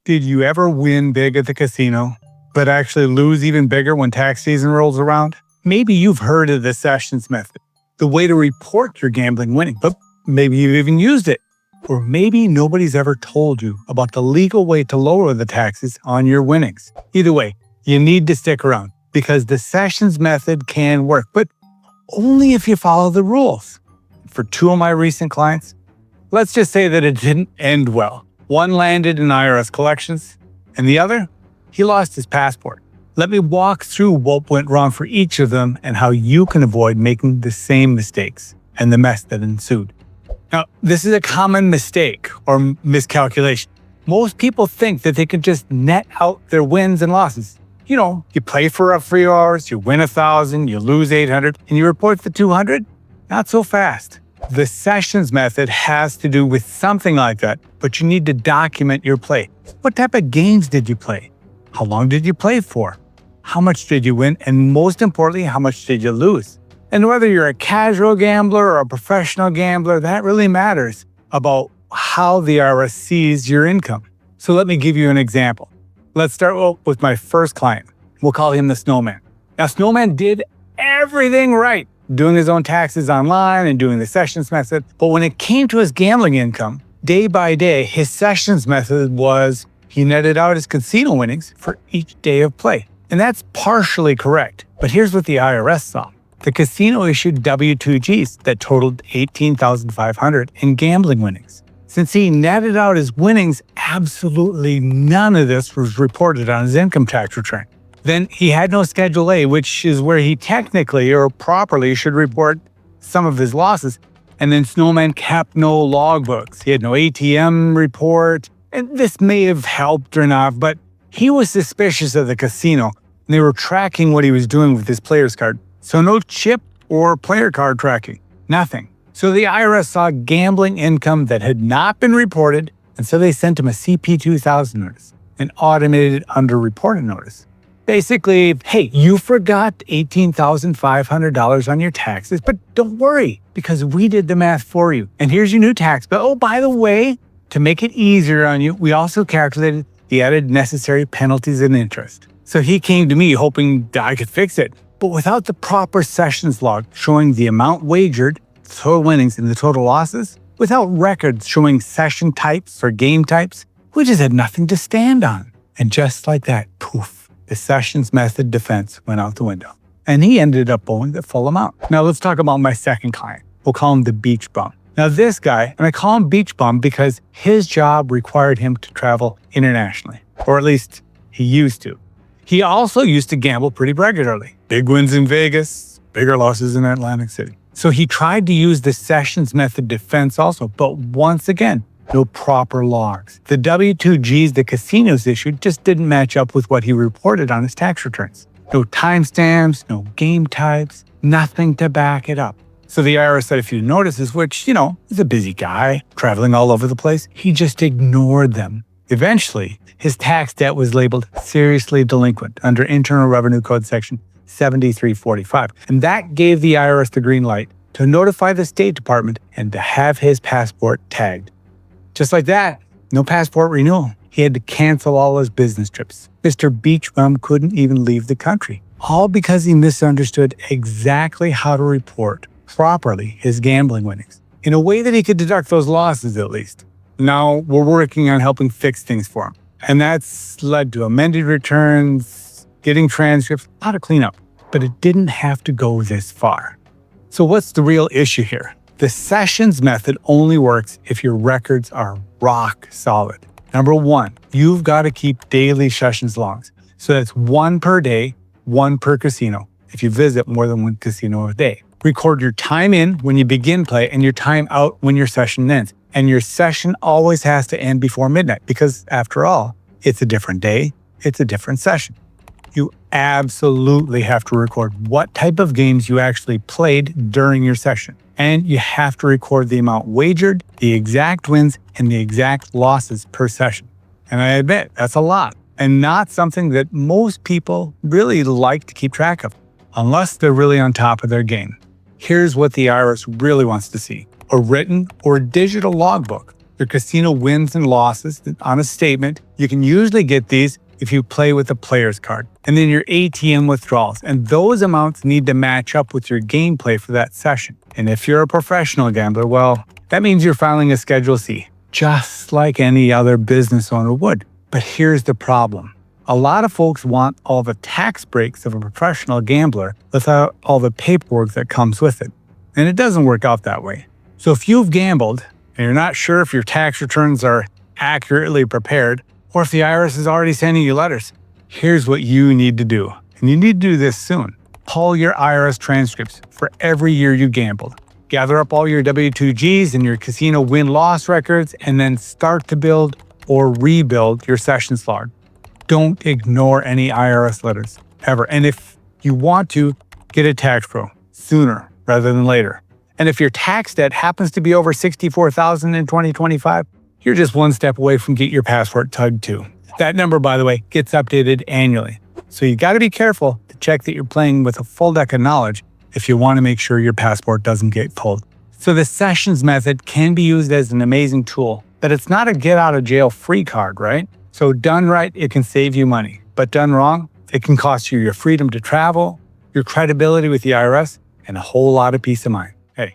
Did you ever win big at the casino, but actually lose even bigger when tax season rolls around? Maybe you've heard of the Sessions method, the way to report your gambling winning, but maybe you've even used it. Or maybe nobody's ever told you about the legal way to lower the taxes on your winnings. Either way, you need to stick around because the Sessions method can work, but only if you follow the rules. For two of my recent clients, let's just say that it didn't end well. One landed in IRS collections, and the other, he lost his passport. Let me walk through what went wrong for each of them and how you can avoid making the same mistakes and the mess that ensued. Now, this is a common mistake or miscalculation. Most people think that they can just net out their wins and losses. You play for a few hours, you win 1,000, you lose 800, and you report the 200? Not so fast. The Sessions method has to do with something like that, but you need to document your play. What type of games did you play? How long did you play for? How much did you win? And most importantly, how much did you lose? And whether you're a casual gambler or a professional gambler, that really matters about how the IRS sees your income. So let me give you an example. Let's start with my first client. We'll call him the Snowman. Now, Snowman did everything right, doing his own taxes online and doing the Sessions method. But when it came to his gambling income, day by day, his Sessions method was he netted out his casino winnings for each day of play. And that's partially correct. But here's what the IRS saw. The casino issued W-2Gs that totaled $18,500 in gambling winnings. Since he netted out his winnings, absolutely none of this was reported on his income tax return. Then he had no Schedule A, which is where he technically or properly should report some of his losses. And then Snowman kept no logbooks. He had no ATM report. And this may have helped or not, but he was suspicious of the casino. And they were tracking what he was doing with his player's card. So no chip or player card tracking. Nothing. So the IRS saw gambling income that had not been reported, and so they sent him a CP2000 notice, an automated underreported notice. Basically, hey, you forgot $18,500 on your taxes, but don't worry, because we did the math for you. And here's your new tax bill. Oh, by the way, to make it easier on you, we also calculated the added necessary penalties and interest. So he came to me hoping that I could fix it. But without the proper Sessions log showing the amount wagered, the total winnings, and the total losses, without records showing session types or game types, we just had nothing to stand on. And just like that, poof, the Sessions method defense went out the window. And he ended up owing the full amount. Now let's talk about my second client. We'll call him the Beach Bum. Now this guy, and I call him Beach Bum because his job required him to travel internationally, or at least he used to. He also used to gamble pretty regularly. Big wins in Vegas, bigger losses in Atlantic City. So he tried to use the Sessions method defense also, but once again, no proper logs. The W-2Gs the casinos issued just didn't match up with what he reported on his tax returns. No timestamps, no game types, nothing to back it up. So the IRS had a few notices, which, he's a busy guy, traveling all over the place. He just ignored them. Eventually, his tax debt was labeled seriously delinquent under Internal Revenue Code Section 7345. And that gave the IRS the green light to notify the State Department and to have his passport tagged. Just like that, no passport renewal. He had to cancel all his business trips. Mr. Beach Bum couldn't even leave the country, all because he misunderstood exactly how to report properly his gambling winnings, in a way that he could deduct those losses at least. Now we're working on helping fix things for him. And that's led to amended returns, getting transcripts, a lot of cleanup. But it didn't have to go this far. So what's the real issue here? The Sessions method only works if your records are rock solid. Number one, you've got to keep daily Sessions logs. So that's one per day, one per casino, if you visit more than one casino a day. Record your time in when you begin play and your time out when your session ends. And your session always has to end before midnight because, after all, it's a different day, it's a different session. You absolutely have to record what type of games you actually played during your session. And you have to record the amount wagered, the exact wins, and the exact losses per session. And I admit, that's a lot, and not something that most people really like to keep track of, unless they're really on top of their game. Here's what the IRS really wants to see: a written or digital logbook your casino wins and losses on a statement. You can usually get these if you play with a player's card. And then your ATM withdrawals. And those amounts need to match up with your gameplay for that session. And if you're a professional gambler, well, that means you're filing a Schedule C, just like any other business owner would. But here's the problem. A lot of folks want all the tax breaks of a professional gambler without all the paperwork that comes with it. And it doesn't work out that way. So if you've gambled and you're not sure if your tax returns are accurately prepared or if the IRS is already sending you letters, here's what you need to do. And you need to do this soon. Pull your IRS transcripts for every year you gambled. Gather up all your W-2Gs and your casino win-loss records and then start to build or rebuild your sessions log. Don't ignore any IRS letters, ever. And if you want to, get a tax pro sooner rather than later. And if your tax debt happens to be over $64,000 in 2025, you're just one step away from getting your passport tugged too. That number, by the way, gets updated annually. So you got to be careful to check that you're playing with a full deck of knowledge if you want to make sure your passport doesn't get pulled. So the sessions method can be used as an amazing tool, but it's not a get out of jail free card, right? So done right, it can save you money, but done wrong, it can cost you your freedom to travel, your credibility with the IRS, and a whole lot of peace of mind. Hey,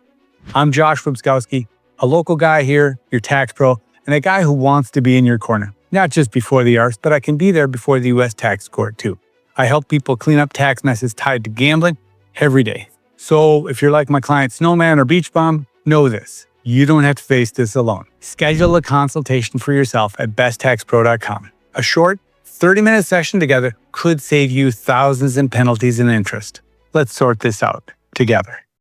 I'm Josh Rubskowski, a local guy here, your tax pro, and a guy who wants to be in your corner. Not just before the IRS, but I can be there before the U.S. tax court too. I help people clean up tax messes tied to gambling every day. So if you're like my client Snowman or Beach Bum, know this. You don't have to face this alone. Schedule a consultation for yourself at besttaxpro.com. A short 30-minute session together could save you thousands in penalties and interest. Let's sort this out together.